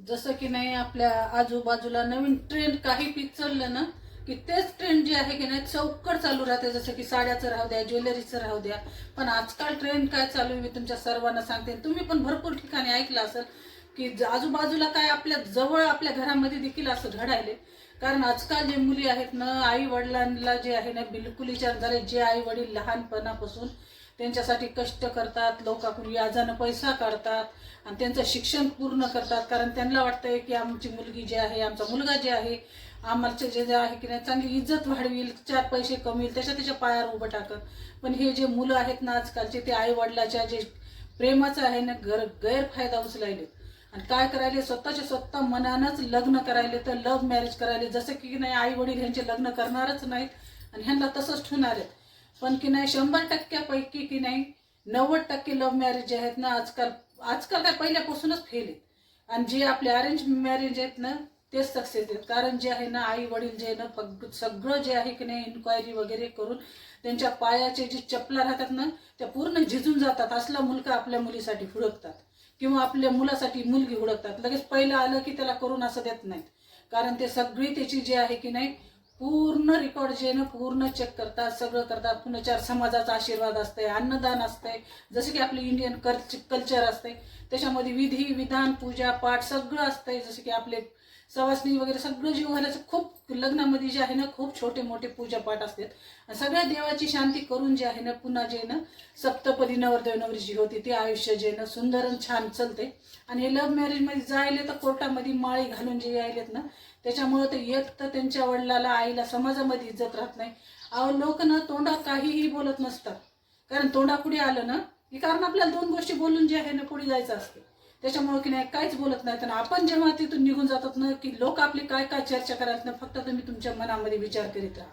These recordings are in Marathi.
जसं की नाही आपल्या आजूबाजूला नवीन ट्रेंड काही पीक चाललं ना की तेच ट्रेंड जे आहे की नाही चौकट चालू राहते. जसं की साड्याचं राहू द्या, ज्वेलरीचं राहू द्या. पण आजकाल ट्रेंड काय चालू आहे मी तुमच्या सर्वांना सांगते. तुम्ही पण भरपूर ठिकाणी ऐकलं असेल की आजूबाजूला काय आपल्या जवळ आपल्या घरामध्ये देखील असं घडायले. कारण आजकाल जे मुली आहेत ना, आई वडिलांना जे आहे ना बिलकुल विचार झाले. जे आई वडील लहानपणापासून त्यांच्यासाठी कष्ट करतात, लोकांकडून व्याजानं पैसा काढतात आणि त्यांचं शिक्षण पूर्ण करतात. कारण त्यांना वाटतंय की आमची मुलगी जी आहे, आमचा मुलगा जे आहे, आम्हाला जे आहे की नाही चांगली इज्जत वाढविल, 4 पैसे कमविल, त्याच्या पायावर उभं टाकत. पण हे जे मुलं आहेत ना आजकालचे, ते आई वडिलाच्या जे प्रेमाचं आहे ना गैरफायदा उचलायले आणि काय करायले, स्वतःच्या स्वतः मनानंच लग्न करायले, तर लव्ह मॅरेज करायले. जसं की नाही आई वडील ह्यांचे लग्न करणारच नाहीत आणि ह्यांना तसंच ठेवणार आहेत. पण की नाही 100%पैकी की नाही 90% लव्ह मॅरेज जे आहेत ना आजकाल आजकाल काय पहिल्यापासूनच फेल आहेत. आणि जे आपले अरेंज मॅरेज आहेत ना तेच सक्सेस आहेत. कारण जे आहे ना आई वडील जे आहे ना सगळं जे आहे की नाही इन्क्वायरी वगैरे करून त्यांच्या पायाचे जे चपला राहतात ना त्या पूर्ण झिजून जातात. असला मुलगा आपल्या मुलीसाठी हुडकतात किंवा आपल्या मुलासाठी मुलगी हुडकतात. लगेच पहिलं आलं की त्याला करून असं देत नाहीत. कारण ते सगळी त्याची जे आहे की नाही पूर्ण रेकॉर्ड जे ना पूर्ण चेक करतात, सगळं करतात. पुन्हा 4 समाजाचा आशीर्वाद असते, अन्नदान असते, जसे की आपले इंडियन कल्चर असते. त्याच्यामध्ये विधी विधान पूजा पाठ सगळं असतंय. जसे की आपले सवासणी वगैरे सगळं जीव घालायचं. खूप लग्नामध्ये जे आहे ना खूप छोटे मोठे पूजा पाठ असतात. सगळ्या देवाची शांती करून जे आहे ना पुन्हा जे ना सप्तपदी नवरदेव नवरीची होती ते आयुष्य जे ना सुंदर आणि छान चालते. आणि हे लव्ह मॅरेजमध्ये जायले तर कोर्टामध्ये माळी घालून जे यायलेत ना त्याच्यामुळे ते एक तर त्यांच्या वडिलाला आईला समाजामध्ये इज्जत राहत नाही. अहो लोक ना तोंडात काहीही बोलत नसतात. कारण तोंडापुढे आलं ना की कारण आपल्याला 2 गोष्टी बोलून जे आहे ना पुढे जायचं असते. त्याच्यामुळे की नाही काहीच बोलत नाही. तर आपण जेव्हा तिथून निघून जातात ना की लोक आपली काय काय चर्चा करायला ना फक्त तुम्ही तुमच्या मनामध्ये विचार करीत राहा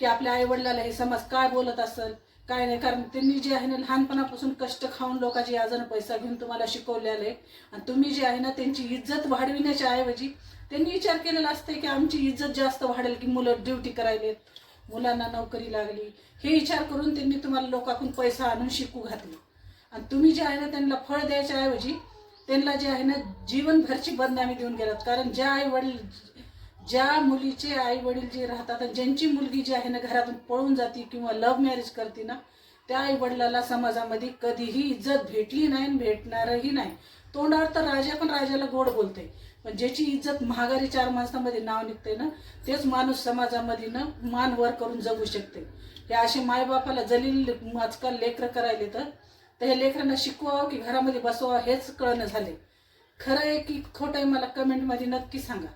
की आपल्या आई वडिलाला हे समाज काय बोलत असेल काय नाही. कारण त्यांनी जे आहे ना लहानपणापासून कष्ट खाऊन लोकांची याजानं पैसा घेऊन तुम्हाला शिकवलेलं आहे. आणि तुम्ही जे आहे ना त्यांची इज्जत वाढविण्याच्या ऐवजी त्यांनी विचार केलेला असते की आमची इज्जत जास्त वाढेल की मुलं ड्युटी करायलेत, मुलांना नोकरी लागली, हे विचार करून त्यांनी तुम्हाला लोकांकडून पैसा आणून शिकू घातली. आणि तुम्ही जे आहे ना त्यांना फळ द्यायच्या ऐवजी त्यांना जे आहे ना जीवनभरची बदनामी देऊन गेलात. कारण ज्या मुलीचे आई वडील जे राहतात आणि ज्यांची मुलगी जी आहे ना घरातून पळून जाते किंवा लव्ह मॅरेज करते ना त्या आई वडिलाला समाजामध्ये कधीही इज्जत भेटली नाही, भेटणारही नाही. तोंडावर तर राजा पण राजाला गोड बोलते, पण ज्याची इज्जत महागारी 4 माणसांमध्ये नाव निघते ना तेच माणूस समाजामध्ये ना मान वर करून जगू शकते. हे असे मायबापाला जलील आजकाल लेकरं करायले तर हे लेकरांना शिकवावं की घरामध्ये बसवावं हेच कळणं झाले. खरं आहे की खोटं आहे मला कमेंटमध्ये नक्की सांगा.